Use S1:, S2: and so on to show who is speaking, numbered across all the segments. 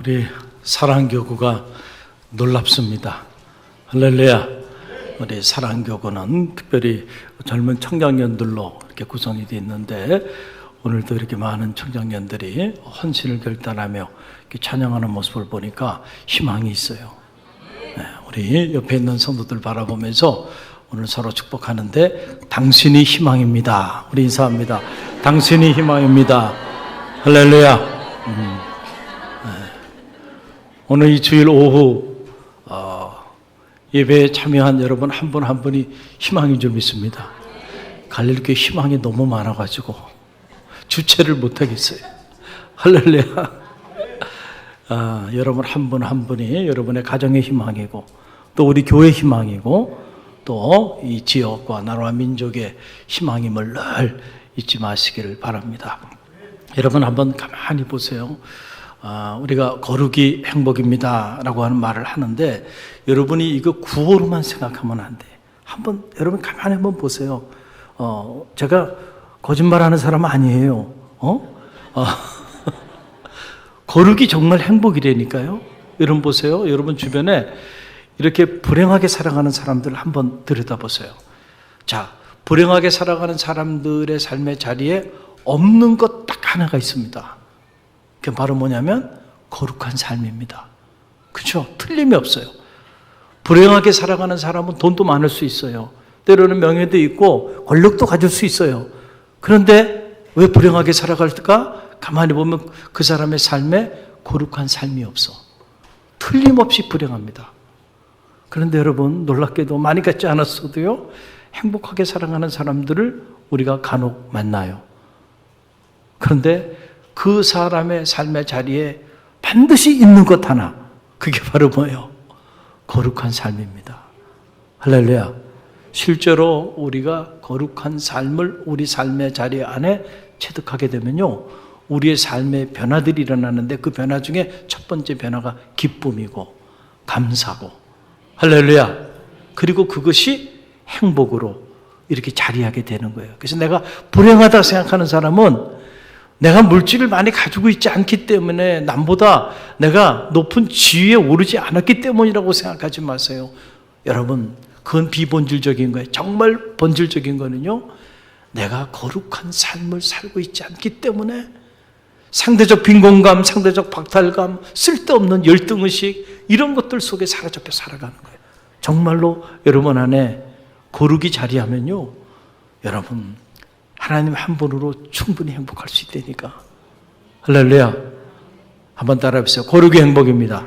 S1: 우리 사랑교구가 놀랍습니다. 할렐루야. 우리 사랑교구는 특별히 젊은 청장년들로 이렇게 구성이 되어 있는데, 오늘도 이렇게 많은 청장년들이 헌신을 결단하며 이렇게 찬양하는 모습을 보니까 희망이 있어요. 우리 옆에 있는 성도들 바라보면서 오늘 서로 축복하는데, 당신이 희망입니다. 우리 인사합니다. 당신이 희망입니다. 할렐루야. 오늘 이 주일 오후 예배에 참여한 여러분 한 분 한 분이 희망인 줄 믿습니다. 갈릴교회 희망이 너무 많아가지고 주체를 못하겠어요. 할렐루야. 여러분 한 분 한 분이 여러분의 가정의 희망이고, 또 우리 교회 희망이고, 또 이 지역과 나라와 민족의 희망임을 늘 잊지 마시기를 바랍니다. 여러분 한번 가만히 보세요. 우리가 거룩이 행복입니다 라고 하는 말을 하는데, 여러분이 이거 구호로만 생각하면 안 돼. 여러분 가만히 한번 보세요. 제가 거짓말하는 사람 아니에요. 거룩이 정말 행복이라니까요. 여러분 보세요. 여러분 주변에 이렇게 불행하게 살아가는 사람들을 한번 들여다보세요. 자, 불행하게 살아가는 사람들의 삶의 자리에 없는 것 딱 하나가 있습니다. 그게 바로 뭐냐면 거룩한 삶입니다. 그렇죠? 틀림이 없어요. 불행하게 살아가는 사람은 돈도 많을 수 있어요. 때로는 명예도 있고 권력도 가질 수 있어요. 그런데 왜 불행하게 살아갈까? 가만히 보면 그 사람의 삶에 거룩한 삶이 없어. 틀림없이 불행합니다. 그런데 여러분, 놀랍게도 많이 갖지 않았어도요, 행복하게 살아가는 사람들을 우리가 간혹 만나요. 그런데 그 사람의 삶의 자리에 반드시 있는 것 하나, 그게 바로 뭐예요? 거룩한 삶입니다. 할렐루야. 실제로 우리가 거룩한 삶을 우리 삶의 자리 안에 체득하게 되면요, 우리의 삶의 변화들이 일어나는데, 그 변화 중에 첫 번째 변화가 기쁨이고 감사고, 할렐루야. 그리고 그것이 행복으로 이렇게 자리하게 되는 거예요. 그래서 내가 불행하다 생각하는 사람은 내가 물질을 많이 가지고 있지 않기 때문에, 남보다 내가 높은 지위에 오르지 않았기 때문이라고 생각하지 마세요. 여러분, 그건 비본질적인 거예요. 정말 본질적인 거는요, 내가 거룩한 삶을 살고 있지 않기 때문에 상대적 빈곤감, 상대적 박탈감, 쓸데없는 열등의식, 이런 것들 속에 사로잡혀 살아가는 거예요. 정말로 여러분 안에 거룩이 자리하면요, 여러분 하나님 한 분으로 충분히 행복할 수 있다니까. 할렐루야. 한번 따라해보세요. 거룩이 행복입니다.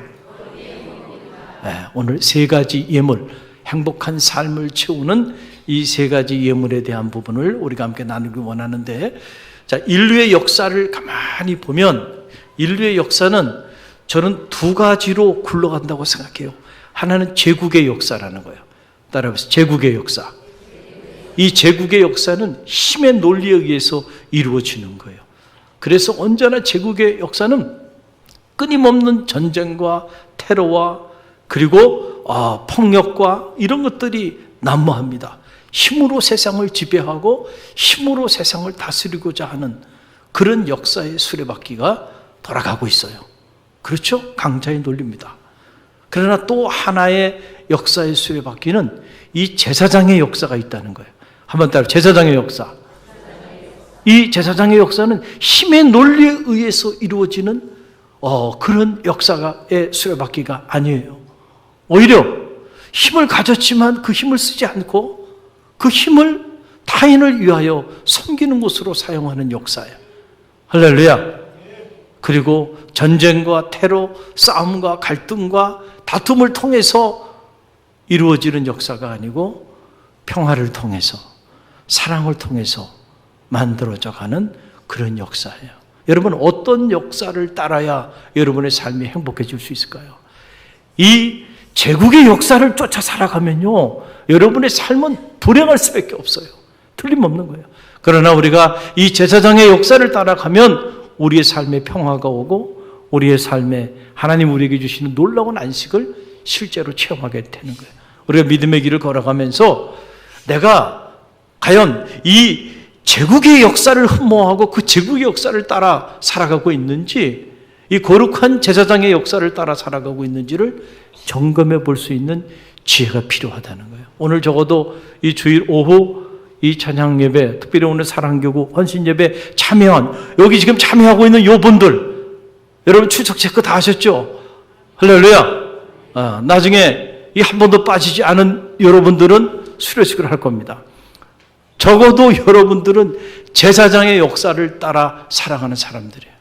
S1: 오늘 세 가지 예물, 행복한 삶을 채우는 이 세 가지 예물에 대한 부분을 우리가 함께 나누기 원하는데, 자, 인류의 역사를 가만히 보면, 인류의 역사는 저는 두 가지로 굴러간다고 생각해요. 하나는 제국의 역사라는 거예요. 따라해보세요. 제국의 역사. 이 제국의 역사는 힘의 논리에 의해서 이루어지는 거예요. 그래서 언제나 제국의 역사는 끊임없는 전쟁과 테러와 그리고 폭력과 이런 것들이 난무합니다. 힘으로 세상을 지배하고 힘으로 세상을 다스리고자 하는 그런 역사의 수레바퀴가 돌아가고 있어요. 그렇죠? 강자의 논리입니다. 그러나 또 하나의 역사의 수레바퀴는 이 제사장의 역사가 있다는 거예요. 한번 따라, 제사장의 역사. 이 제사장의 역사는 힘의 논리에 의해서 이루어지는 그런 역사의 수레바퀴가 아니에요. 오히려 힘을 가졌지만 그 힘을 쓰지 않고 그 힘을 타인을 위하여 섬기는 것으로 사용하는 역사예요. 할렐루야. 그리고 전쟁과 테러, 싸움과 갈등과 다툼을 통해서 이루어지는 역사가 아니고 평화를 통해서, 사랑을 통해서 만들어져 가는 그런 역사예요. 여러분, 어떤 역사를 따라야 여러분의 삶이 행복해질 수 있을까요? 이 제국의 역사를 쫓아 살아가면요, 여러분의 삶은 불행할 수밖에 없어요. 틀림없는 거예요. 그러나 우리가 이 제사장의 역사를 따라가면 우리의 삶에 평화가 오고, 우리의 삶에 하나님 우리에게 주시는 놀라운 안식을 실제로 체험하게 되는 거예요. 우리가 믿음의 길을 걸어가면서 내가 과연 이 제국의 역사를 흠모하고 그 제국의 역사를 따라 살아가고 있는지, 이 거룩한 제사장의 역사를 따라 살아가고 있는지를 점검해 볼 수 있는 지혜가 필요하다는 거예요. 오늘 적어도 이 주일 오후 이 찬양 예배, 특별히 오늘 사랑교구 헌신 예배 참여한, 여기 지금 참여하고 있는 요분들, 여러분 추석 체크 다 하셨죠? 할렐루야. 나중에 이 한 번도 빠지지 않은 여러분들은 수료식을 할 겁니다. 적어도 여러분들은 제사장의 역사를 따라 살아가는 사람들이에요.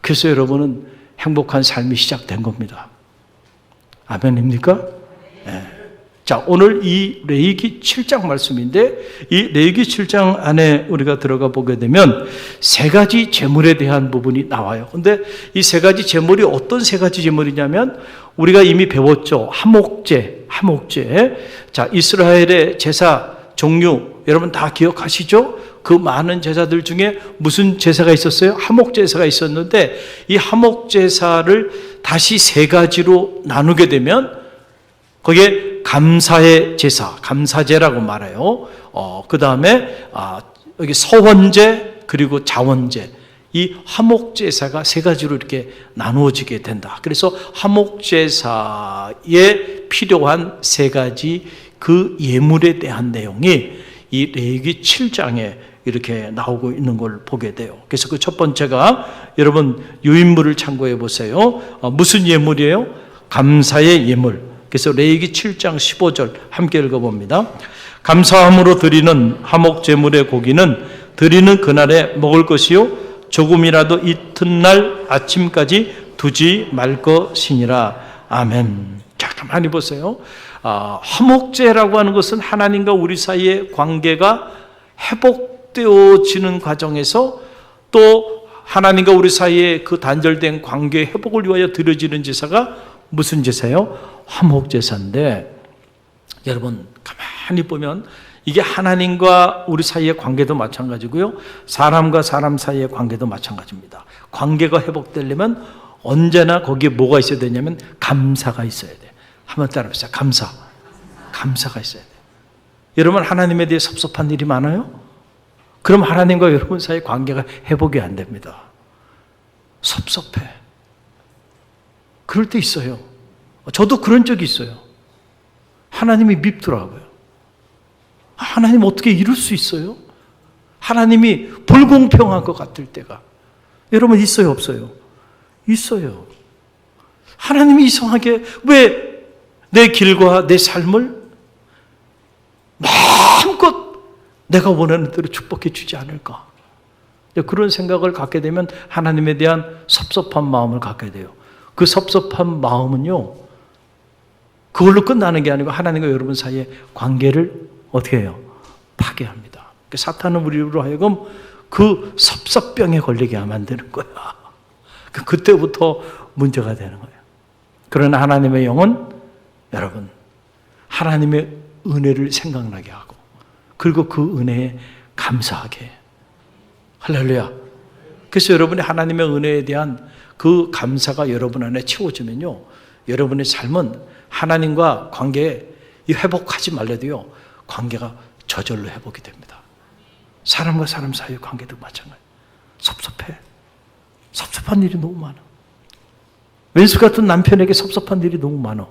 S1: 그래서 여러분은 행복한 삶이 시작된 겁니다. 아멘입니까? 네. 자, 오늘 이 레위기 7장 말씀인데, 이 레위기 7장 안에 우리가 들어가 보게 되면 세 가지 제물에 대한 부분이 나와요. 근데 이 세 가지 제물이 어떤 세 가지 제물이냐면, 우리가 이미 배웠죠. 화목제. 자, 이스라엘의 제사 종류 여러분 다 기억하시죠? 그 많은 제사들 중에 무슨 제사가 있었어요? 화목제사가 있었는데, 이 화목제사를 다시 세 가지로 나누게 되면 거기에 감사의 제사, 감사제라고 말해요. 그 다음에 여기 서원제 그리고 자원제, 이 화목제사가 세 가지로 이렇게 나누어지게 된다. 그래서 화목제사에 필요한 세 가지 그 예물에 대한 내용이 이 레위기 7장에 이렇게 나오고 있는 걸 보게 돼요. 그래서 그 첫 번째가, 여러분 유인물을 참고해 보세요. 무슨 예물이에요? 감사의 예물. 그래서 레위기 7장 15절 함께 읽어봅니다. 감사함으로 드리는 화목제물의 고기는 드리는 그날에 먹을 것이요 조금이라도 이튿날 아침까지 두지 말 것이니라. 아멘. 자, 가만히 보세요. 화목제라고 하는 것은 하나님과 우리 사이의 관계가 회복되어지는 과정에서, 또 하나님과 우리 사이의 그 단절된 관계 회복을 위하여 드려지는 제사가 무슨 제사예요? 화목제사인데, 여러분 가만히 보면 이게 하나님과 우리 사이의 관계도 마찬가지고요, 사람과 사람 사이의 관계도 마찬가지입니다. 관계가 회복되려면 언제나 거기에 뭐가 있어야 되냐면 감사가 있어야 돼. 한번 따라해보세요. 감사가 있어야 돼. 여러분 하나님에 대해 섭섭한 일이 많아요? 그럼 하나님과 여러분 사이의 관계가 회복이 안 됩니다. 섭섭해. 그럴 때 있어요. 저도 그런 적이 있어요. 하나님이 밉더라고요. 하나님 어떻게 이럴 수 있어요? 하나님이 불공평한 것 같을 때가 여러분 있어요, 없어요? 있어요. 하나님이 이상하게 왜 내 길과 내 삶을 마음껏 내가 원하는 대로 축복해 주지 않을까? 그런 생각을 갖게 되면 하나님에 대한 섭섭한 마음을 갖게 돼요. 그 섭섭한 마음은요, 그걸로 끝나는 게 아니고 하나님과 여러분 사이의 관계를 어떻게 해요? 파괴합니다. 사탄은 우리로 하여금 그 섭섭병에 걸리게 만드는 거야. 그때부터 문제가 되는 거예요. 그러나 하나님의 영은 여러분 하나님의 은혜를 생각나게 하고, 그리고 그 은혜에 감사하게 해요. 할렐루야. 그래서 여러분이 하나님의 은혜에 대한 그 감사가 여러분 안에 채워지면요, 여러분의 삶은 하나님과 관계에 회복하지 말래도요, 관계가 저절로 회복이 됩니다. 사람과 사람 사이의 관계도 마찬가지예요. 섭섭해. 섭섭한 일이 너무 많아. 왼수 같은 남편에게 섭섭한 일이 너무 많아.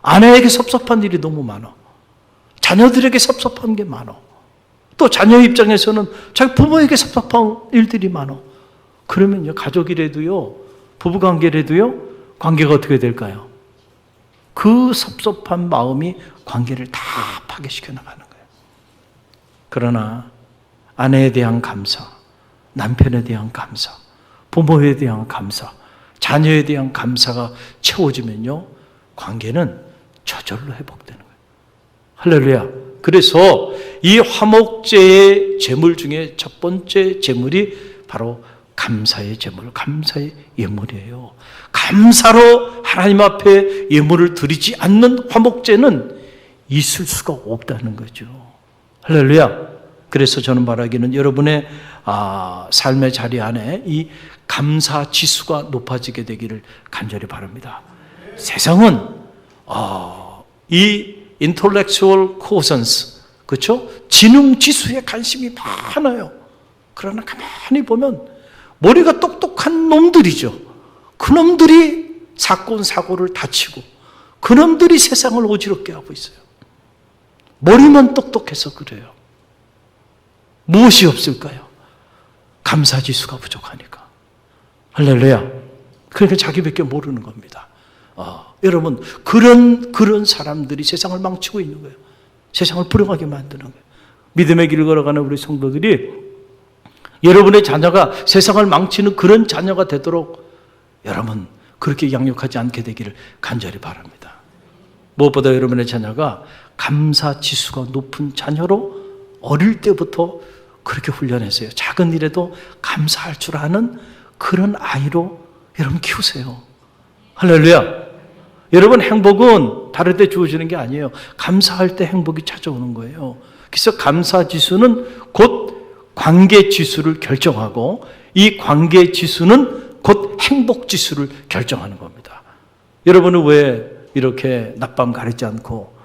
S1: 아내에게 섭섭한 일이 너무 많아. 자녀들에게 섭섭한 게 많아. 또 자녀 입장에서는 자기 부모에게 섭섭한 일들이 많아. 그러면요, 가족이라도요, 부부관계라도요, 관계가 어떻게 될까요? 그 섭섭한 마음이 관계를 다 파괴시켜 나가는 거예요. 그러나 아내에 대한 감사, 남편에 대한 감사, 부모에 대한 감사, 자녀에 대한 감사가 채워지면요, 관계는 저절로 회복되는 거예요. 할렐루야. 그래서 이 화목제의 제물 중에 첫 번째 제물이 바로 감사의 제물, 감사의 예물이에요. 감사로 하나님 앞에 예물을 드리지 않는 화목제는 있을 수가 없다는 거죠. 할렐루야. 그래서 저는 말하기는 여러분의 삶의 자리 안에 이 감사 지수가 높아지게 되기를 간절히 바랍니다. 세상은 이 intellectual quotients, 그렇죠? 지능 지수에 관심이 많아요. 그러나 가만히 보면 머리가 똑똑한 악한 놈들이죠. 그놈들이 사건 사고를 다치고 그놈들이 세상을 어지럽게 하고 있어요. 머리만 똑똑해서 그래요. 무엇이 없을까요? 감사지수가 부족하니까. 할렐루야. 그러니까 자기밖에 모르는 겁니다. 여러분, 그런 사람들이 세상을 망치고 있는 거예요. 세상을 불행하게 만드는 거예요. 믿음의 길을 걸어가는 우리 성도들이 여러분의 자녀가 세상을 망치는 그런 자녀가 되도록 여러분 그렇게 양육하지 않게 되기를 간절히 바랍니다. 무엇보다 여러분의 자녀가 감사 지수가 높은 자녀로 어릴 때부터 그렇게 훈련했어요. 작은 일에도 감사할 줄 아는 그런 아이로 여러분 키우세요. 할렐루야. 여러분 행복은 다를 때 주어지는 게 아니에요. 감사할 때 행복이 찾아오는 거예요. 그래서 감사 지수는 곧 관계 지수를 결정하고 이 관계 지수는 곧 행복 지수를 결정하는 겁니다. 여러분은 왜 이렇게 낮밤 가리지 않고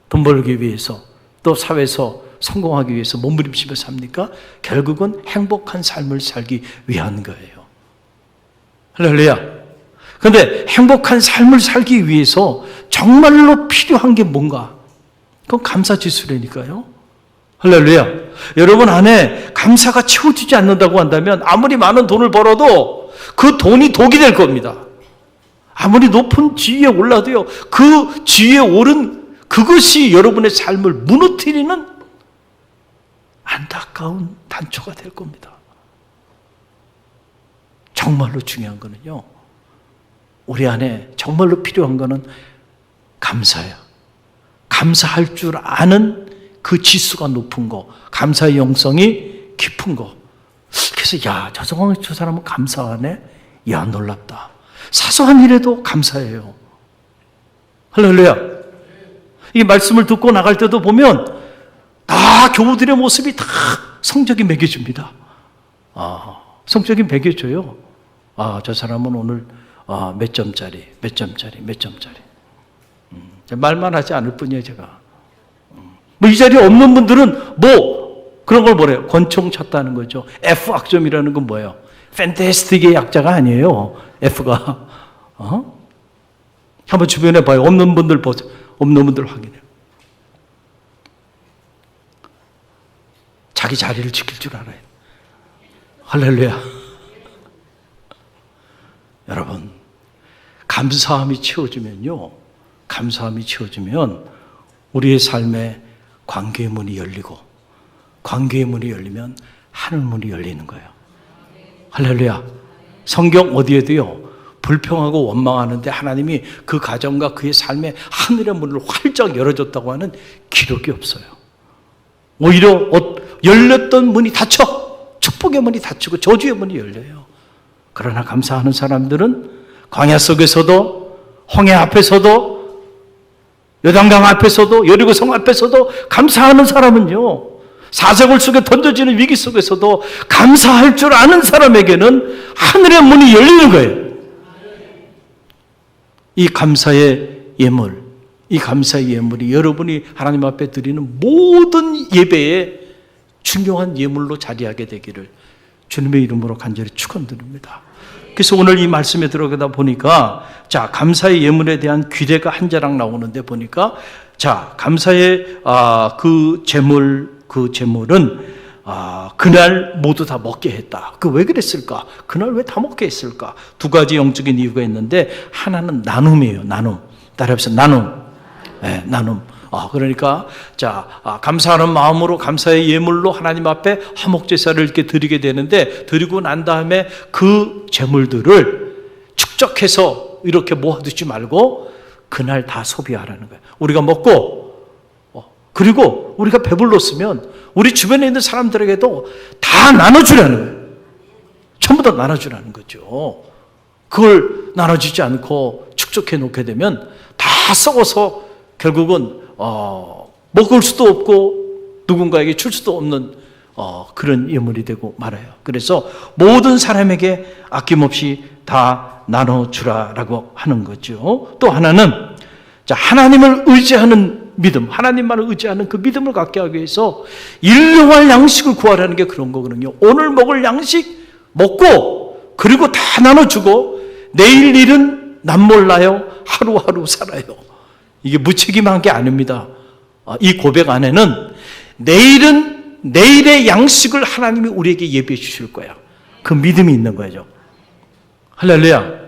S1: 돈 벌기 위해서 또 사회에서 성공하기 위해서 몸부림치며 삽니까? 결국은 행복한 삶을 살기 위한 거예요. 할렐루야. 그런데 행복한 삶을 살기 위해서 정말로 필요한 게 뭔가? 그건 감사지수라니까요. 할렐루야. 여러분 안에 감사가 채워지지 않는다고 한다면 아무리 많은 돈을 벌어도 그 돈이 독이 될 겁니다. 아무리 높은 지위에 올라도요, 그 지위에 오른 그것이 여러분의 삶을 무너뜨리는 안타까운 단초가 될 겁니다. 정말로 중요한 거는요, 우리 안에 정말로 필요한 거는 감사예요. 감사할 줄 아는 그 지수가 높은 거, 감사의 영성이 깊은 거. 그래서 저 사람은 감사하네? 야, 놀랍다. 사소한 일에도 감사해요. 할렐루야. 이 말씀을 듣고 나갈 때도 보면 다 교우들의 모습이 다 성적이 매겨집니다. 성적이 매겨져요. 저 사람은 오늘 몇 점짜리. 말만 하지 않을 뿐이에요, 제가. 이 자리에 없는 분들은 그런 걸 뭐래요? 권총 쳤다는 거죠. F 학점이라는 건 뭐예요? 팬테스틱의 약자가 아니에요. F가. 한번 주변에 봐요. 없는 분들 보세요. 없는 분들 확인해요. 자기 자리를 지킬 줄 알아요. 할렐루야. 여러분, 감사함이 채워지면요, 우리의 삶에 관계의 문이 열리고, 관계의 문이 열리면 하늘 문이 열리는 거예요. 할렐루야. 성경 어디에도요, 불평하고 원망하는데 하나님이 그 가정과 그의 삶에 하늘의 문을 활짝 열어줬다고 하는 기록이 없어요. 오히려 열렸던 문이 닫혀, 축복의 문이 닫히고 저주의 문이 열려요. 그러나 감사하는 사람들은 광야 속에서도, 홍해 앞에서도, 요단강 앞에서도, 여리고성 앞에서도 감사하는 사람은요, 사자굴 속에 던져지는 위기 속에서도 감사할 줄 아는 사람에게는 하늘의 문이 열리는 거예요. 이 감사의 예물이 여러분이 하나님 앞에 드리는 모든 예배에 중요한 예물로 자리하게 되기를 주님의 이름으로 간절히 축원드립니다. 그래서 오늘 이 말씀에 들어가다 보니까 감사의 예물에 대한 규례가 한 자락 나오는데 보니까 감사의 그 제물은 그날 모두 다 먹게 했다. 왜 그랬을까? 그날 왜 다 먹게 했을까? 두 가지 영적인 이유가 있는데 하나는 나눔이에요. 나눔. 따라해서 나눔. 네, 나눔. 그러니까 감사하는 마음으로 감사의 예물로 하나님 앞에 화목제사를 이렇게 드리게 되는데, 드리고 난 다음에 그 제물들을 축적해서 이렇게 모아두지 말고 그날 다 소비하라는 거예요. 우리가 먹고, 그리고 우리가 배불렀으면 우리 주변에 있는 사람들에게도 다 나눠주라는 거예요. 전부 다 나눠주라는 거죠. 그걸 나눠주지 않고 축적해 놓게 되면 다 썩어서 결국은 먹을 수도 없고 누군가에게 줄 수도 없는 그런 예물이 되고 말아요. 그래서 모든 사람에게 아낌없이 다 나눠주라라고 하는 거죠. 또 하나는 하나님을 의지하는 믿음, 하나님만을 의지하는 그 믿음을 갖게 하기 위해서 일용할 양식을 구하라는 게 그런 거거든요. 오늘 먹을 양식 먹고 그리고 다 나눠주고 내일 일은 남 몰라요. 하루하루 살아요. 이게 무책임한 게 아닙니다. 이 고백 안에는 내일은 내일의 양식을 하나님이 우리에게 예비해 주실 거야. 그 믿음이 있는 거죠. 할렐루야.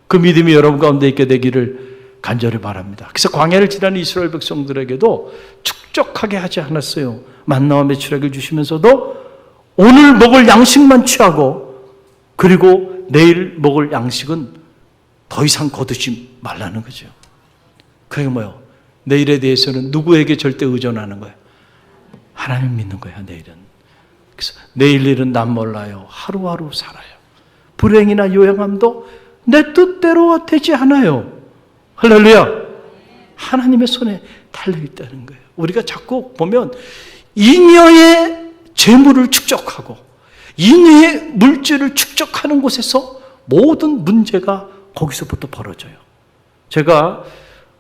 S1: 그 믿음이 여러분 가운데 있게 되기를 간절히 바랍니다. 그래서 광야를 지나는 이스라엘 백성들에게도 축적하게 하지 않았어요. 만나와 메추라기를 주시면서도 오늘 먹을 양식만 취하고 그리고 내일 먹을 양식은 더 이상 거두지 말라는 거죠. 그게 뭐예요? 내일에 대해서는 누구에게 절대 의존하는 거예요? 하나님 믿는 거야, 내일은. 그래서 내일 일은 남 몰라요. 하루하루 살아요. 불행이나 요양함도 내 뜻대로 되지 않아요. 할렐루야. 하나님의 손에 달려있다는 거예요. 우리가 자꾸 보면 잉여의 재물을 축적하고 잉여의 물질을 축적하는 곳에서 모든 문제가 거기서부터 벌어져요. 제가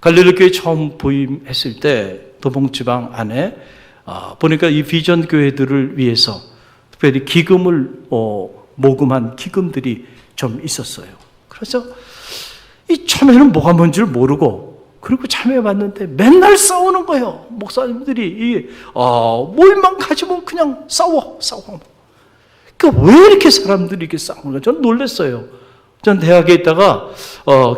S1: 갈릴리 교회 처음 부임했을 때 도봉지방 안에 보니까 이 비전 교회들을 위해서 특별히 기금을 모금한 기금들이 좀 있었어요. 그래서 이 처음에는 뭐가 뭔지를 모르고 그리고 참여해봤는데 맨날 싸우는 거예요. 목사님들이 뭘만 가지면 그냥 싸워. 그러니까 왜 이렇게 사람들이 이렇게 싸우는 거야? 저는 놀랐어요. 전 대학에 있다가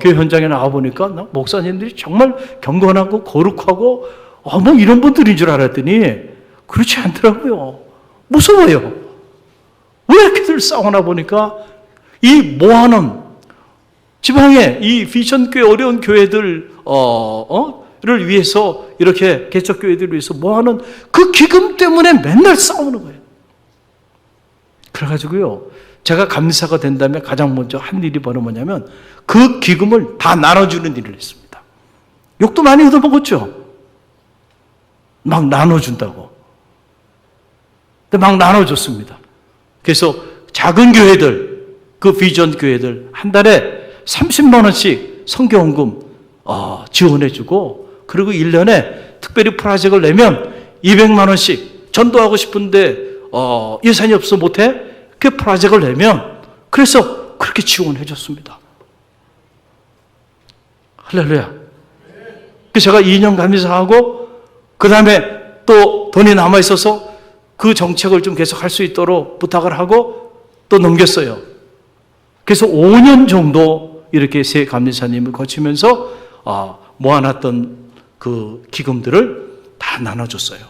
S1: 교회 현장에 나와 보니까 목사님들이 정말 경건하고 거룩하고 뭐 이런 분들인 줄 알았더니 그렇지 않더라고요. 무서워요. 왜 이렇게들 싸우나 보니까 이 모아놓은 지방에 이 비전교회 어려운 교회들 를 위해서 이렇게 개척교회들을 위해서 모아놓은 그 기금 때문에 맨날 싸우는 거예요. 그래가지고요 제가 감리사가 된 다음에 가장 먼저 한 일이 뭐냐면 그 기금을 다 나눠주는 일을 했습니다. 욕도 많이 얻어먹었죠. 막 나눠준다고. 근데 막 나눠줬습니다. 그래서 작은 교회들, 그 비전 교회들 한 달에 30만 원씩 성경헌금 지원해주고 그리고 1년에 특별히 프로젝트를 내면 200만 원씩 전도하고 싶은데 예산이 없어 못해? 그 프로젝트를 내면 그래서 그렇게 지원해줬습니다. 할렐루야. 그래서 제가 2년 감리사하고 그 다음에 또 돈이 남아있어서 그 정책을 좀 계속 할 수 있도록 부탁을 하고 또 넘겼어요. 그래서 5년 정도 이렇게 새 감리사님을 거치면서 모아놨던 그 기금들을 다 나눠줬어요.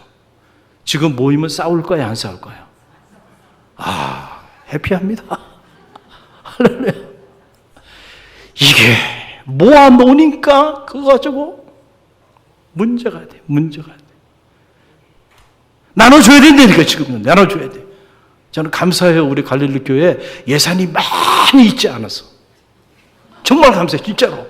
S1: 지금 모이면 싸울 거야, 안 싸울 거야? 해피합니다. 할렐루야. 이게 모아놓으니까 그거 가지고 문제가 돼. 나눠줘야 된다니까, 지금은. 나눠줘야 돼. 저는 감사해요. 우리 갈릴리 교회 예산이 많이 있지 않아서. 정말 감사해요. 진짜로.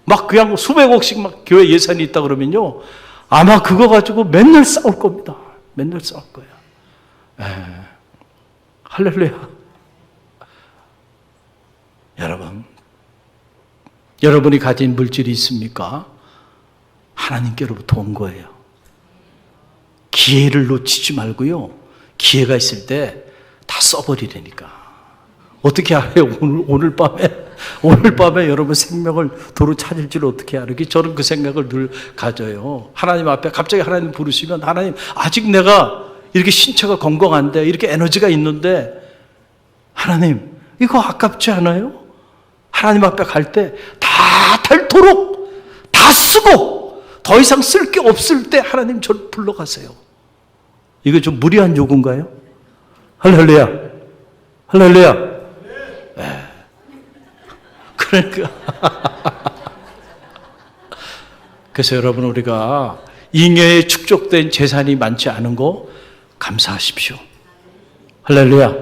S1: 막 그냥 수백억씩 막 교회 예산이 있다 그러면요. 아마 그거 가지고 맨날 싸울 겁니다. 맨날 싸울 거예요. 할렐루야. 여러분이 가진 물질이 있습니까? 하나님께로부터 온 거예요. 기회를 놓치지 말고요. 기회가 있을 때 다 써버리라니까. 어떻게 알아요? 오늘 밤에 여러분 생명을 도로 찾을 줄 어떻게 알아요? 저는 그 생각을 늘 가져요. 하나님 앞에 갑자기 하나님 부르시면 하나님 아직 내가 이렇게 신체가 건강한데 이렇게 에너지가 있는데 하나님 이거 아깝지 않아요? 하나님 앞에 갈 때 다 닳도록 다 쓰고 더 이상 쓸 게 없을 때 하나님 저를 불러가세요. 이거 좀 무리한 요구인가요? 할렐루야. 그러니까 그래서 여러분 우리가 잉여에 축적된 재산이 많지 않은 거 감사하십시오. 할렐루야.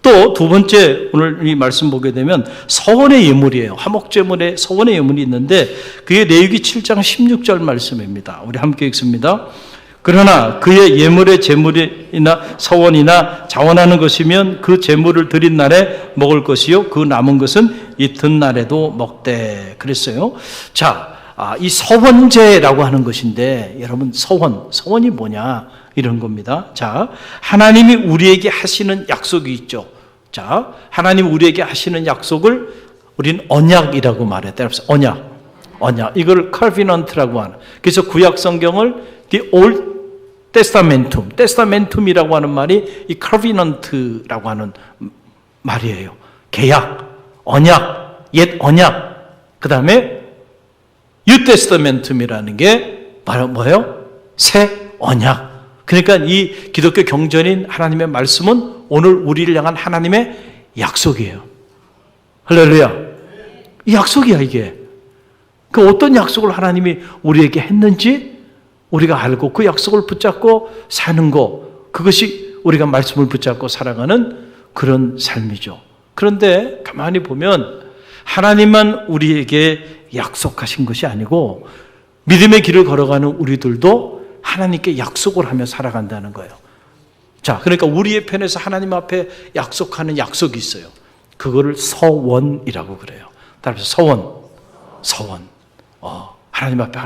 S1: 또 두 번째 오늘 이 말씀 보게 되면 서원의 예물이에요. 화목제물에 서원의 예물이 있는데 그게 레위기 7장 16절 말씀입니다. 우리 함께 읽습니다. 그러나 그의 예물의 제물이나 서원이나 자원하는 것이면 그 제물을 드린 날에 먹을 것이요 그 남은 것은 이튿날에도 먹되 그랬어요. 자, 이 서원제라고 하는 것인데 여러분 서원이 뭐냐? 이런 겁니다. 자, 하나님이 우리에게 하시는 약속이 있죠. 자, 하나님 우리에게 하시는 약속을 우리는 언약이라고 말해요. 따라서 언약. 이걸 covenant라고 하는. 그래서 구약 성경을 the Old Testament이라고 하는 말이 이 covenant라고 하는 말이에요. 계약, 언약, 옛 언약. 그 다음에 New Testament이라는 게 바로 뭐예요? 새 언약. 그러니까 이 기독교 경전인 하나님의 말씀은 오늘 우리를 향한 하나님의 약속이에요. 할렐루야. 이 약속이야, 이게. 그 어떤 약속을 하나님이 우리에게 했는지 우리가 알고 그 약속을 붙잡고 사는 거, 그것이 우리가 말씀을 붙잡고 살아가는 그런 삶이죠. 그런데 가만히 보면 하나님만 우리에게 약속하신 것이 아니고 믿음의 길을 걸어가는 우리들도 하나님께 약속을 하며 살아간다는 거예요. 자, 그러니까 우리의 편에서 하나님 앞에 약속하는 약속이 있어요. 그거를 서원이라고 그래요. 따라서 서원. 하나님 앞에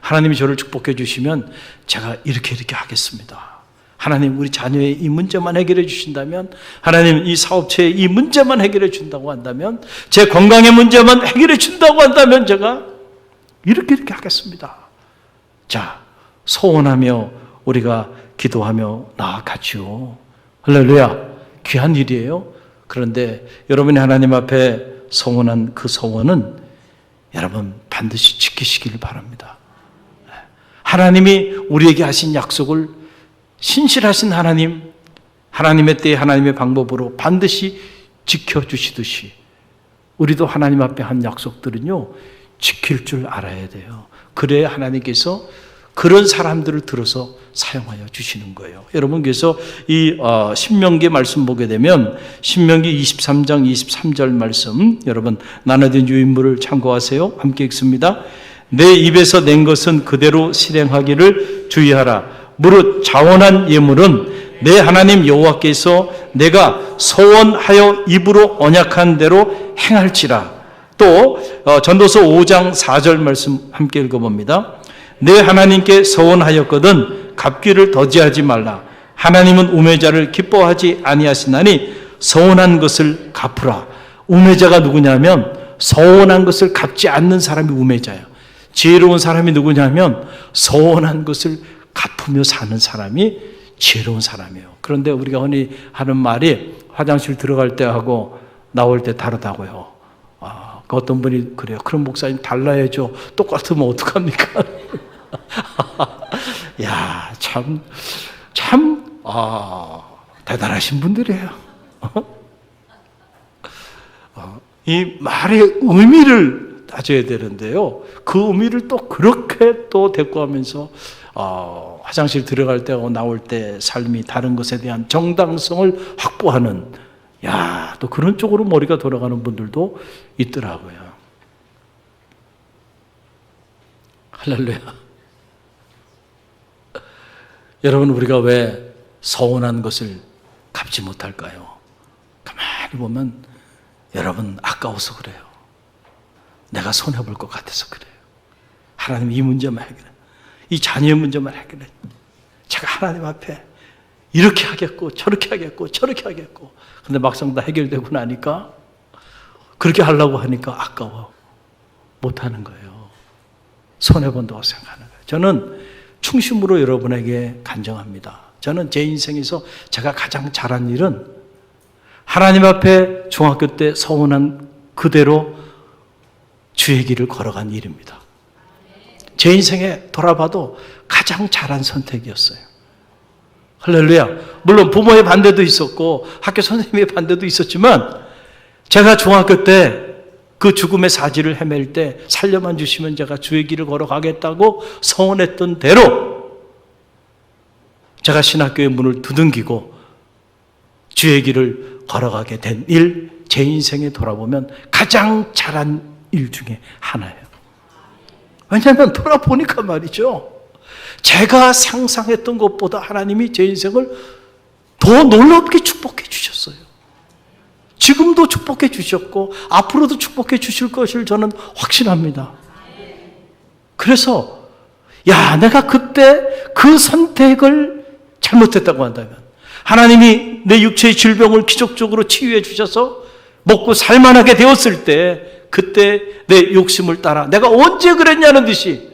S1: 하나님이 저를 축복해 주시면 제가 이렇게 하겠습니다. 하나님 우리 자녀의 이 문제만 해결해 주신다면, 하나님 이 사업체의 이 문제만 해결해 준다고 한다면, 제 건강의 문제만 해결해 준다고 한다면 제가 이렇게 하겠습니다. 자, 소원하며 우리가 기도하며 나아가지요. 할렐루야. 귀한 일이에요. 그런데 여러분이 하나님 앞에 소원한 그 소원은 여러분 반드시 지키시길 바랍니다. 하나님이 우리에게 하신 약속을 신실하신 하나님의 때에 하나님의 방법으로 반드시 지켜주시듯이 우리도 하나님 앞에 한 약속들은요, 지킬 줄 알아야 돼요. 그래야 하나님께서 그런 사람들을 들어서 사용하여 주시는 거예요. 여러분, 그래서 이 신명기 말씀 보게 되면 신명기 23장 23절 말씀, 여러분 나눠진 유인물을 참고하세요. 함께 읽습니다. 내 입에서 낸 것은 그대로 실행하기를 주의하라. 무릇 자원한 예물은 내 하나님 여호와께서 내가 서원하여 입으로 언약한 대로 행할지라. 또 전도서 5장 4절 말씀 함께 읽어봅니다. 내 하나님께 서원하였거든 갚기를 더디하지 말라. 하나님은 우매자를 기뻐하지 아니하시나니 서원한 것을 갚으라. 우매자가 누구냐면 서원한 것을 갚지 않는 사람이 우매자예요. 지혜로운 사람이 누구냐면 서원한 것을 갚으며 사는 사람이 지혜로운 사람이에요. 그런데 우리가 흔히 하는 말이 화장실 들어갈 때 하고 나올 때 다르다고요. 그 어떤 분이 그래요. 그럼 목사님 달라야죠. 똑같으면 어떡합니까? 야, 참, 대단하신 분들이에요. 이 말의 의미를 따져야 되는데요. 그 의미를 또 그렇게 또 대꾸하면서 화장실 들어갈 때하고 나올 때 삶이 다른 것에 대한 정당성을 확보하는, 또 그런 쪽으로 머리가 돌아가는 분들도 있더라고요. 할렐루야. 여러분, 우리가 왜 서운한 것을 갚지 못할까요? 가만히 보면 여러분 아까워서 그래요. 내가 손해볼 것 같아서 그래요. 하나님 이 문제만 해결해. 이 자녀의 문제만 해결해. 제가 하나님 앞에 이렇게 하겠고 저렇게 하겠고 저렇게 하겠고, 근데 막상 다 해결되고 나니까 그렇게 하려고 하니까 아까워. 못하는 거예요. 손해본다고 생각하는 거예요. 저는 충심으로 여러분에게 간증합니다. 저는 제 인생에서 제가 가장 잘한 일은 하나님 앞에 중학교 때 서운한 그대로 주의 길을 걸어간 일입니다. 제 인생에 돌아봐도 가장 잘한 선택이었어요. 할렐루야. 물론 부모의 반대도 있었고 학교 선생님의 반대도 있었지만, 제가 중학교 때 그 죽음의 사지를 헤맬 때 살려만 주시면 제가 주의 길을 걸어가겠다고 서원했던 대로 제가 신학교의 문을 두둥기고 주의 길을 걸어가게 된 일, 제 인생에 돌아보면 가장 잘한 일 중에 하나예요. 왜냐하면 돌아보니까 말이죠, 제가 상상했던 것보다 하나님이 제 인생을 더 놀랍게 축복해 주셨어요. 지금도 축복해 주셨고 앞으로도 축복해 주실 것을 저는 확신합니다. 그래서 내가 그때 그 선택을 잘못했다고 한다면, 하나님이 내 육체의 질병을 기적적으로 치유해 주셔서 먹고 살만하게 되었을 때, 그때 내 욕심을 따라 내가 언제 그랬냐는 듯이,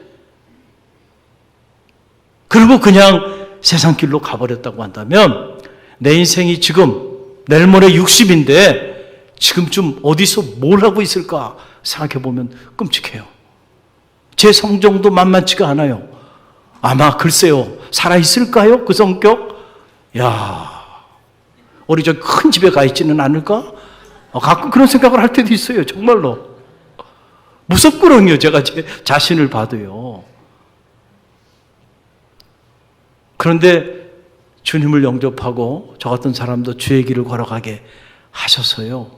S1: 그리고 그냥 세상 길로 가버렸다고 한다면, 내 인생이 지금 내일 모레 60인데 지금쯤 어디서 뭘 하고 있을까 생각해 보면 끔찍해요. 제 성정도 만만치가 않아요. 아마 글쎄요, 살아있을까요? 그 성격? 야, 우리 저 큰 집에 가 있지는 않을까? 가끔 그런 생각을 할 때도 있어요. 정말로 무섭거든요. 제가 제 자신을 봐도요. 그런데 주님을 영접하고 저 같은 사람도 주의 길을 걸어가게 하셔서요,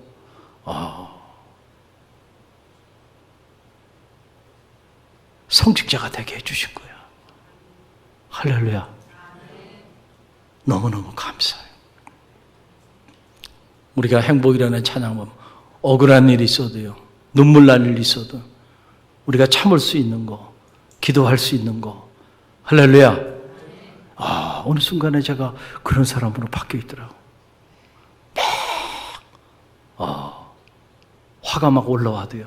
S1: 성직자가 되게 해주신 거예요. 할렐루야. 너무너무 감사해요. 우리가 행복이라는 찬양 보면 억울한 일이 있어도요, 눈물 날 일이 있어도 우리가 참을 수 있는 거, 기도할 수 있는 거, 할렐루야. 어느 순간에 제가 그런 사람으로 바뀌어 있더라고. 화가 막 올라와도요,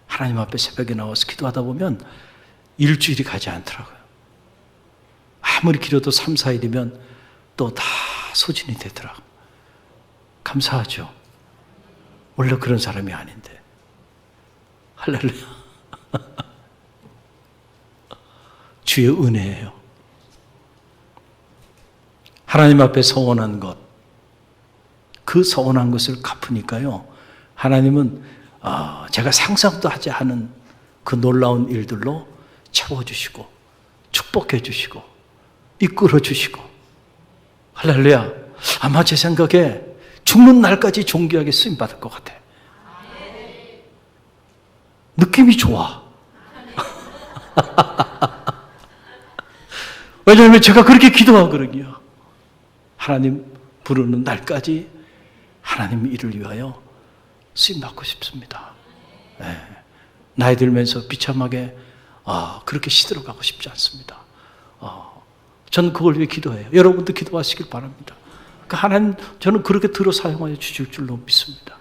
S1: 하나님 앞에 새벽에 나와서 기도하다 보면 일주일이 가지 않더라고요. 아무리 길어도 3, 4일이면 또 다 소진이 되더라고요. 감사하죠. 원래 그런 사람이 아닌데. 할렐루야. 주의 은혜예요. 하나님 앞에 서원한 것, 그 서원한 것을 갚으니까요, 하나님은 제가 상상도 하지 않은 그 놀라운 일들로 채워주시고 축복해 주시고 이끌어 주시고, 할렐루야. 아마 제 생각에 죽는 날까지 존귀하게 쓰임받을 것 같아. 느낌이 좋아. 왜냐하면 제가 그렇게 기도하거든요. 하나님 부르는 날까지 하나님 일을 위하여 쓰임받고 싶습니다. 네. 나이 들면서 비참하게 그렇게 시들어가고 싶지 않습니다. 저는 그걸 위해 기도해요. 여러분도 기도하시길 바랍니다. 그러니까 하나님, 저는 그렇게 들어 사용하여 주실 줄로 믿습니다.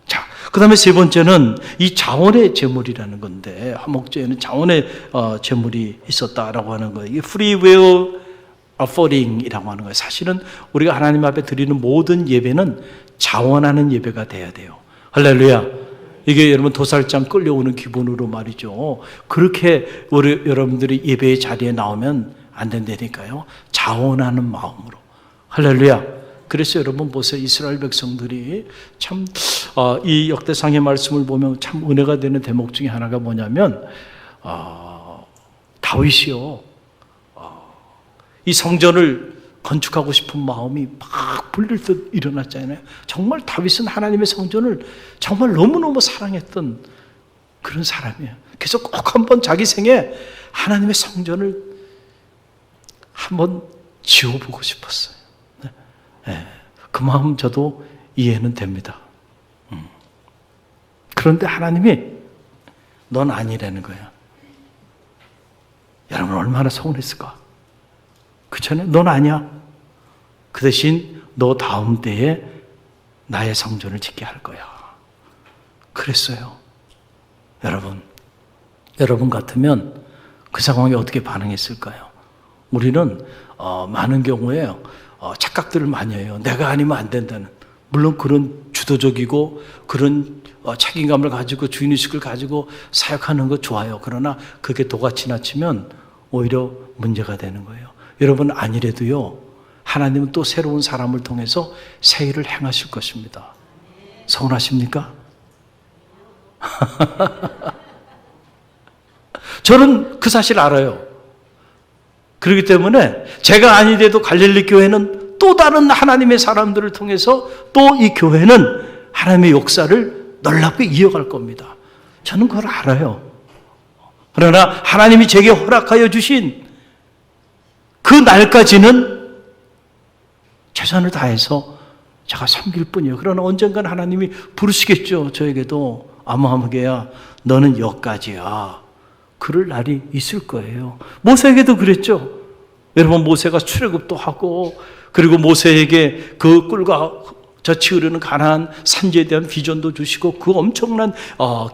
S1: 자, 그 다음에 세 번째는 이 자원의 제물이라는 건데, 한목제에는 자원의 제물이 있었다라고 하는 거예요. 이게 free will offering이라고 하는 거예요. 사실은 우리가 하나님 앞에 드리는 모든 예배는 자원하는 예배가 돼야 돼요. 할렐루야. 이게 여러분 도살장 끌려오는 기분으로 말이죠. 그렇게 우리 여러분들이 예배의 자리에 나오면 안 된다니까요. 자원하는 마음으로. 할렐루야. 그래서 여러분 보세요. 이스라엘 백성들이 참 이 역대상의 말씀을 보면 참 은혜가 되는 대목 중에 하나가 뭐냐면, 다윗이요, 이 성전을 건축하고 싶은 마음이 막 불릴 듯 일어났잖아요. 정말 다윗은 하나님의 성전을 정말 너무너무 사랑했던 그런 사람이에요. 그래서 꼭 한번 자기 생에 하나님의 성전을 한번 지어보고 싶었어요. 네. 그 마음 저도 이해는 됩니다. 그런데 하나님이 넌 아니라는 거야. 여러분 얼마나 서운했을까? 그렇잖아요. 넌 아니야. 그 대신 너 다음 때에 나의 성전을 짓게 할 거야. 그랬어요. 여러분 같으면 그 상황에 어떻게 반응했을까요? 우리는 많은 경우에 착각들을 많이 해요. 내가 아니면 안 된다는. 물론 그런 주도적이고 그런 책임감을 가지고 주인의식을 가지고 사역하는 거 좋아요. 그러나 그게 도가 지나치면 오히려 문제가 되는 거예요. 여러분 아니래도요, 하나님은 또 새로운 사람을 통해서 새 일을 행하실 것입니다. 서운하십니까? 저는 그 사실 알아요. 그렇기 때문에 제가 아니래도 갈릴리 교회는 또 다른 하나님의 사람들을 통해서 또 이 교회는 하나님의 역사를 놀랍게 이어갈 겁니다. 저는 그걸 알아요. 그러나 하나님이 제게 허락하여 주신 그 날까지는 최선을 다해서 제가 섬길 뿐이에요. 그러나 언젠가는 하나님이 부르시겠죠. 저에게도 아무개야 너는 여기까지야. 그럴 날이 있을 거예요. 모세에게도 그랬죠. 여러분, 모세가 출애굽도 하고, 그리고 모세에게 그 꿀과 젖이 흐르는 가나안 산지에 대한 비전도 주시고, 그 엄청난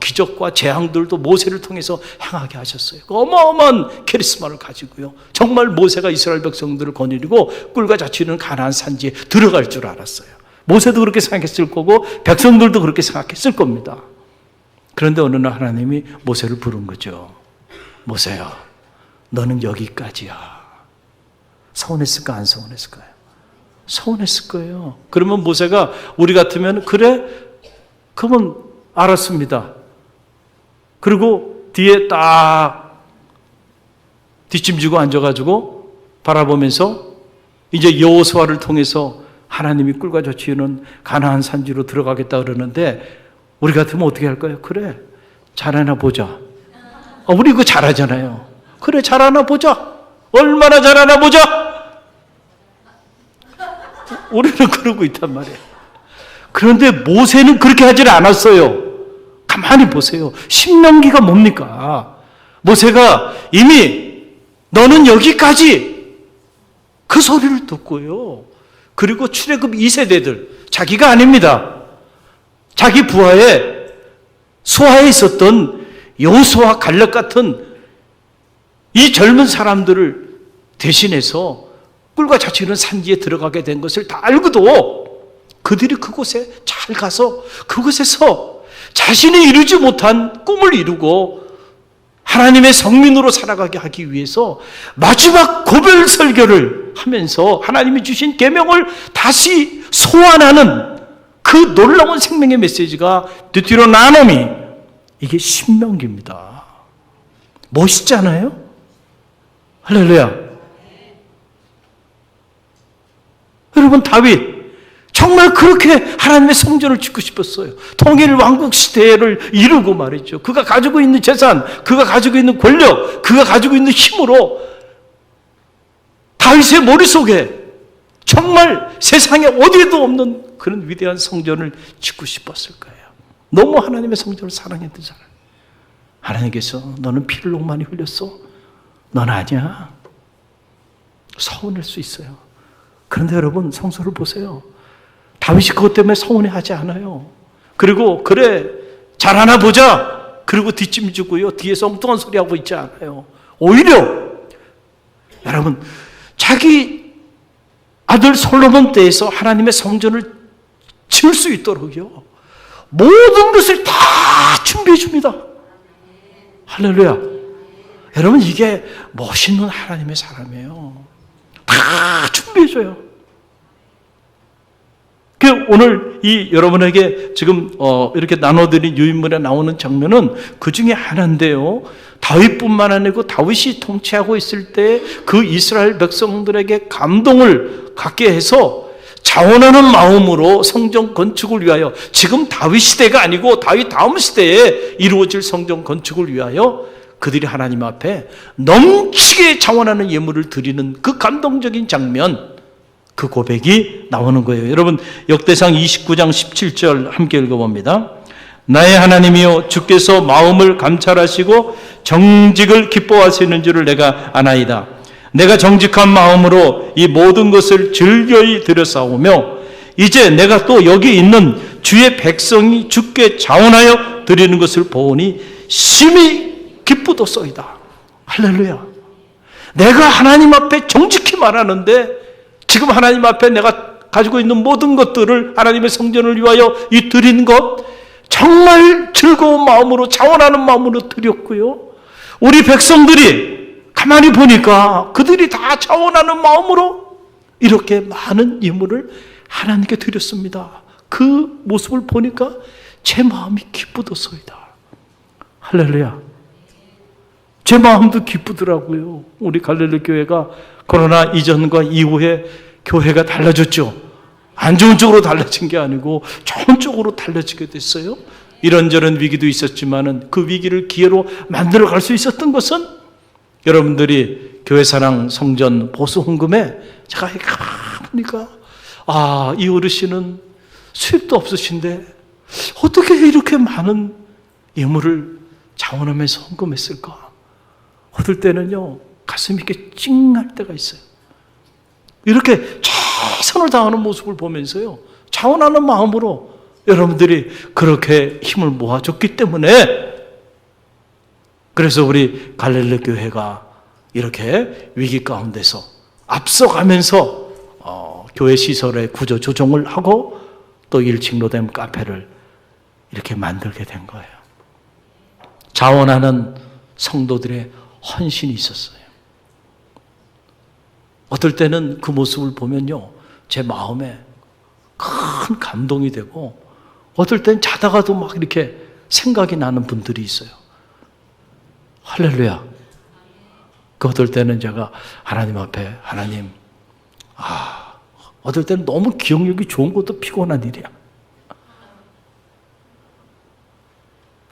S1: 기적과 재앙들도 모세를 통해서 행하게 하셨어요. 그 어마어마한 카리스마를 가지고요. 정말 모세가 이스라엘 백성들을 거느리고 꿀과 젖이 흐르는 가나안 산지에 들어갈 줄 알았어요. 모세도 그렇게 생각했을 거고 백성들도 그렇게 생각했을 겁니다. 그런데 어느 날 하나님이 모세를 부른 거죠. 모세야, 너는 여기까지야. 서운했을까, 안 서운했을까요? 서운했을 거예요. 그러면 모세가 우리 같으면 그래? 그러면 알았습니다. 그리고 뒤에 딱 뒷짐지고 앉아가지고 바라보면서 이제 여호수아를 통해서 하나님이 꿀과 젖이 흐르는 가나안 산지로 들어가겠다 그러는데, 우리 같으면 어떻게 할까요? 그래, 잘하나 보자. 우리 그거 잘하잖아요. 그래, 잘하나 보자. 얼마나 잘하나 보자. 우리는 그러고 있단 말이에요. 그런데 모세는 그렇게 하질 않았어요. 가만히 보세요. 신명기가 뭡니까? 모세가 이미 너는 여기까지, 그 소리를 듣고요. 그리고 출애굽 2세대들, 자기가 아닙니다. 자기 부하에 수하에 있었던 여호수아, 갈렙 같은 이 젊은 사람들을 대신해서 꿀과 젖이 흐르는 산지에 들어가게 된 것을 다 알고도 그들이 그곳에 잘 가서 그곳에서 자신이 이루지 못한 꿈을 이루고 하나님의 성민으로 살아가게 하기 위해서 마지막 고별 설교를 하면서 하나님이 주신 계명을 다시 소환하는 그 놀라운 생명의 메시지가 드유테로노미, 이게 신명기입니다. 멋있잖아요? 할렐루야. 여러분, 다윗 정말 그렇게 하나님의 성전을 짓고 싶었어요. 통일 왕국 시대를 이루고 말이죠. 그가 가지고 있는 재산, 그가 가지고 있는 권력, 그가 가지고 있는 힘으로 다윗의 머릿속에 정말 세상에 어디에도 없는 그런 위대한 성전을 짓고 싶었을 거예요. 너무 하나님의 성전을 사랑했잖아요. 하나님께서 너는 피를 너무 많이 흘렸어. 넌 아니야. 서운할 수 있어요. 그런데 여러분, 성서를 보세요. 다윗이 그것 때문에 서운해하지 않아요. 그리고 그래, 잘하나 보자. 그리고 뒷짐지고요. 뒤에서 엉뚱한 소리 하고 있지 않아요. 오히려 여러분, 자기 아들 솔로몬 때에서 하나님의 성전을 지을 수 있도록요, 모든 것을 다 준비해 줍니다. 할렐루야. 여러분, 이게 멋있는 하나님의 사람이에요. 다 준비해줘요. 오늘 이 여러분에게 지금 이렇게 나눠드린 유인물에 나오는 장면은 그 중에 하나인데요. 다윗뿐만 아니고 다윗이 통치하고 있을 때 그 이스라엘 백성들에게 감동을 갖게 해서 자원하는 마음으로 성전 건축을 위하여, 지금 다윗 시대가 아니고 다윗 다음 시대에 이루어질 성전 건축을 위하여 그들이 하나님 앞에 넘치게 자원하는 예물을 드리는 그 감동적인 장면, 그 고백이 나오는 거예요. 여러분, 역대상 29장 17절 함께 읽어봅니다. 나의 하나님이여, 주께서 마음을 감찰하시고 정직을 기뻐하시는 줄을 내가 아나이다. 내가 정직한 마음으로 이 모든 것을 즐거이 드렸사오며 이제 내가 또 여기 있는 주의 백성이 주께 자원하여 드리는 것을 보니 심히 기쁘도소이다. 할렐루야. 내가 하나님 앞에 정직히 말하는데, 지금 하나님 앞에 내가 가지고 있는 모든 것들을 하나님의 성전을 위하여 이 드린 것 정말 즐거운 마음으로, 자원하는 마음으로 드렸고요, 우리 백성들이 가만히 보니까 그들이 다 자원하는 마음으로 이렇게 많은 예물을 하나님께 드렸습니다. 그 모습을 보니까 제 마음이 기쁘도소이다. 할렐루야. 제 마음도 기쁘더라고요. 우리 갈릴리 교회가 코로나 이전과 이후에 교회가 달라졌죠. 안 좋은 쪽으로 달라진 게 아니고 좋은 쪽으로 달라지게 됐어요. 이런저런 위기도 있었지만은 그 위기를 기회로 만들어 갈 수 있었던 것은 여러분들이 교회사랑 성전 보수 헌금에 제가 보니까 이 어르신은 수입도 없으신데 어떻게 이렇게 많은 예물을 자원하면서 헌금했을까? 어떨 때는요, 가슴이 이렇게 찡할 때가 있어요. 이렇게 최선을 다하는 모습을 보면서요, 자원하는 마음으로 여러분들이 그렇게 힘을 모아줬기 때문에, 그래서 우리 갈릴리 교회가 이렇게 위기 가운데서 앞서가면서 교회 시설의 구조 조정을 하고 또 1층 로뎀 카페를 이렇게 만들게 된 거예요. 자원하는 성도들의 헌신이 있었어요. 어떨 때는 그 모습을 보면요, 제 마음에 큰 감동이 되고, 어떨 땐 자다가도 막 이렇게 생각이 나는 분들이 있어요. 할렐루야. 그 어떨 때는 제가 하나님 앞에, 하나님, 어떨 때는 너무 기억력이 좋은 것도 피곤한 일이야.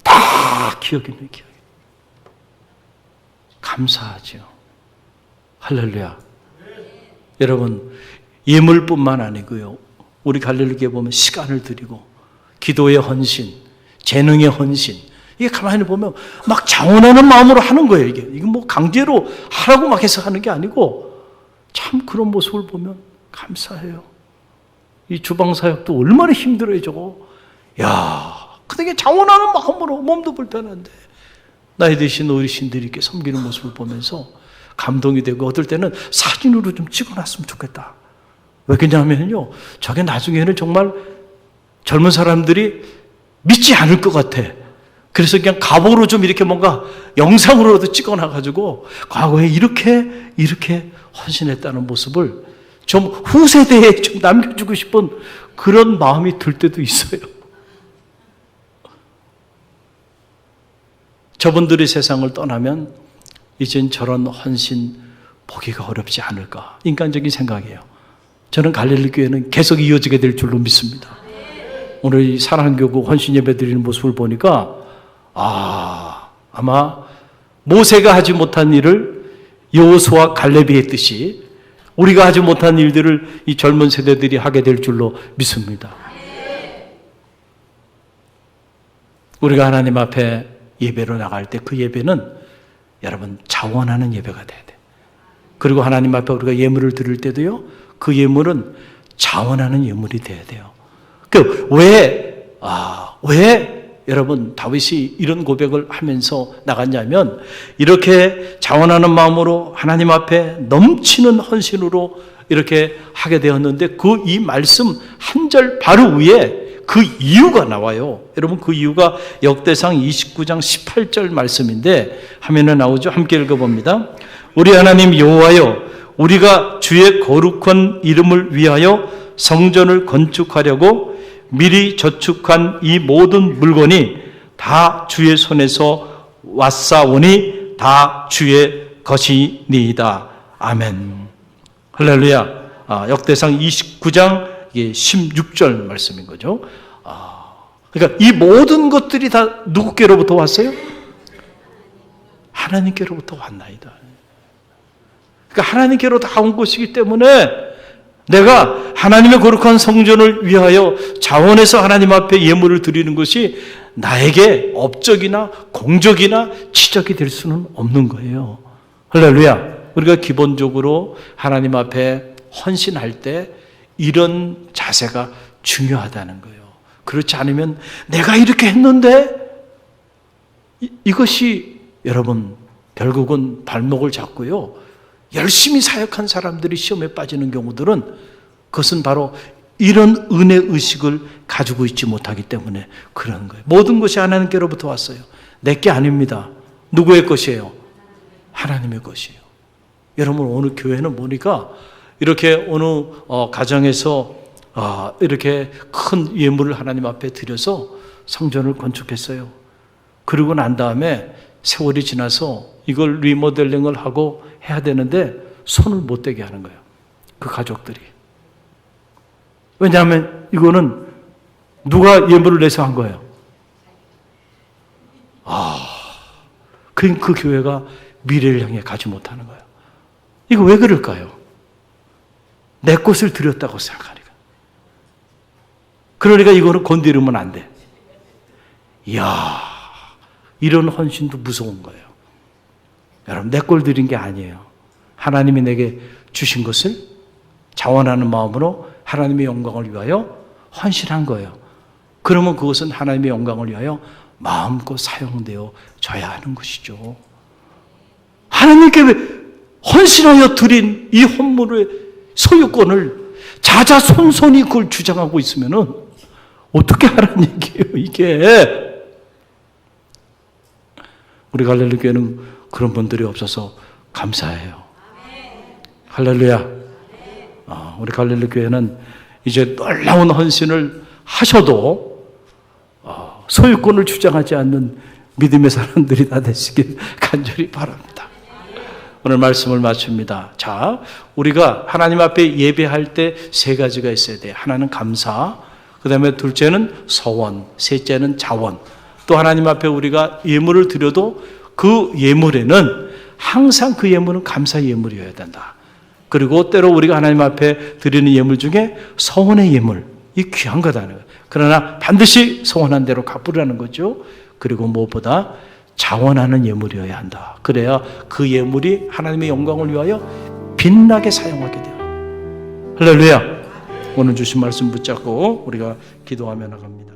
S1: 다 기억이 있는 기억이. 감사하죠. 할렐루야. 여러분, 예물뿐만 아니고요, 우리 갈릴리교회 보면 시간을 드리고 기도의 헌신, 재능의 헌신, 이게 가만히 보면 막 자원하는 마음으로 하는 거예요. 이게 뭐 강제로 하라고 막 해서 하는 게 아니고, 참 그런 모습을 보면 감사해요. 이 주방 사역도 얼마나 힘들어요, 저거. 야, 근데 자원하는 마음으로, 몸도 불편한데 나이 드신 어르신들이 이렇게 섬기는 모습을 보면서 감동이 되고, 어떨 때는 사진으로 좀 찍어놨으면 좋겠다. 왜 그러냐면요, 저게 나중에는 정말 젊은 사람들이 믿지 않을 것 같아. 그래서 그냥 가보로 좀 이렇게 뭔가 영상으로도 찍어놔가지고 과거에 이렇게 헌신했다는 모습을 좀 후세대에 좀 남겨주고 싶은 그런 마음이 들 때도 있어요. 저분들이 세상을 떠나면 이젠 저런 헌신 보기가 어렵지 않을까, 인간적인 생각이에요. 저는 갈릴리 교회는 계속 이어지게 될 줄로 믿습니다. 오늘 이 사랑교구 헌신 예배 드리는 모습을 보니까 아마 모세가 하지 못한 일을 여호수아 갈렙이 했듯이 우리가 하지 못한 일들을 이 젊은 세대들이 하게 될 줄로 믿습니다. 우리가 하나님 앞에 예배로 나갈 때 그 예배는 여러분 자원하는 예배가 돼야 돼. 그리고 하나님 앞에 우리가 예물을 드릴 때도요, 그 예물은 자원하는 예물이 돼야 돼요. 왜 여러분 다윗이 이런 고백을 하면서 나갔냐면, 이렇게 자원하는 마음으로 하나님 앞에 넘치는 헌신으로 이렇게 하게 되었는데, 그 이 말씀 한 절 바로 위에 그 이유가 나와요. 여러분, 그 이유가 역대상 29장 18절 말씀인데 화면에 나오죠. 함께 읽어봅니다. 우리 하나님 여호와여, 우리가 주의 거룩한 이름을 위하여 성전을 건축하려고 미리 저축한 이 모든 물건이 다 주의 손에서 왔사오니 다 주의 것이니이다. 아멘. 할렐루야. 역대상 29장 16절 말씀인 거죠. 그러니까 이 모든 것들이 다 누구께로부터 왔어요? 하나님께로부터 왔나이다. 그러니까 하나님께로 다 온 것이기 때문에 내가 하나님의 거룩한 성전을 위하여 자원해서 하나님 앞에 예물을 드리는 것이 나에게 업적이나 공적이나 치적이 될 수는 없는 거예요. 할렐루야. 우리가 기본적으로 하나님 앞에 헌신할 때 이런 자세가 중요하다는 거예요. 그렇지 않으면 내가 이렇게 했는데, 이것이 여러분 결국은 발목을 잡고요, 열심히 사역한 사람들이 시험에 빠지는 경우들은 그것은 바로 이런 은혜 의식을 가지고 있지 못하기 때문에 그런 거예요. 모든 것이 하나님께로부터 왔어요. 내게 아닙니다. 누구의 것이에요? 하나님의 것이에요. 여러분, 오늘 교회는 보니까 이렇게 어느 가정에서 이렇게 큰 예물을 하나님 앞에 드려서 성전을 건축했어요. 그러고 난 다음에 세월이 지나서 이걸 리모델링을 하고 해야 되는데 손을 못 대게 하는 거예요. 그 가족들이. 왜냐하면 이거는 누가 예물을 내서 한 거예요? 그 교회가 미래를 향해 가지 못하는 거예요. 이거 왜 그럴까요? 내 것을 드렸다고 생각하니까. 그러니까 이거는 건드리면 안 돼. 이야, 이런 헌신도 무서운 거예요. 여러분, 내 꼴 드린 게 아니에요. 하나님이 내게 주신 것을 자원하는 마음으로 하나님의 영광을 위하여 헌신한 거예요. 그러면 그것은 하나님의 영광을 위하여 마음껏 사용되어 져야 하는 것이죠. 하나님께 헌신하여 드린 이 헌물의 소유권을 자자손손이 그걸 주장하고 있으면은 어떻게 하라는 얘기예요, 이게. 우리 갈릴리 교회는 그런 분들이 없어서 감사해요. 할렐루야. 우리 갈릴리 교회는 이제 놀라운 헌신을 하셔도 소유권을 주장하지 않는 믿음의 사람들이 다 되시길 간절히 바랍니다. 오늘 말씀을 마칩니다. 자, 우리가 하나님 앞에 예배할 때 세 가지가 있어야 돼요. 하나는 감사, 그 다음에 둘째는 서원, 셋째는 자원. 또 하나님 앞에 우리가 예물을 드려도 그 예물에는 항상 그 예물은 감사 예물이어야 된다. 그리고 때로 우리가 하나님 앞에 드리는 예물 중에 서원의 예물, 이 귀한 거다. 그러나 반드시 서원한 대로 갚으라는 거죠. 그리고 무엇보다 자원하는 예물이어야 한다. 그래야 그 예물이 하나님의 영광을 위하여 빛나게 사용하게 돼요. 할렐루야. 오늘 주신 말씀 붙잡고 우리가 기도하며 나갑니다.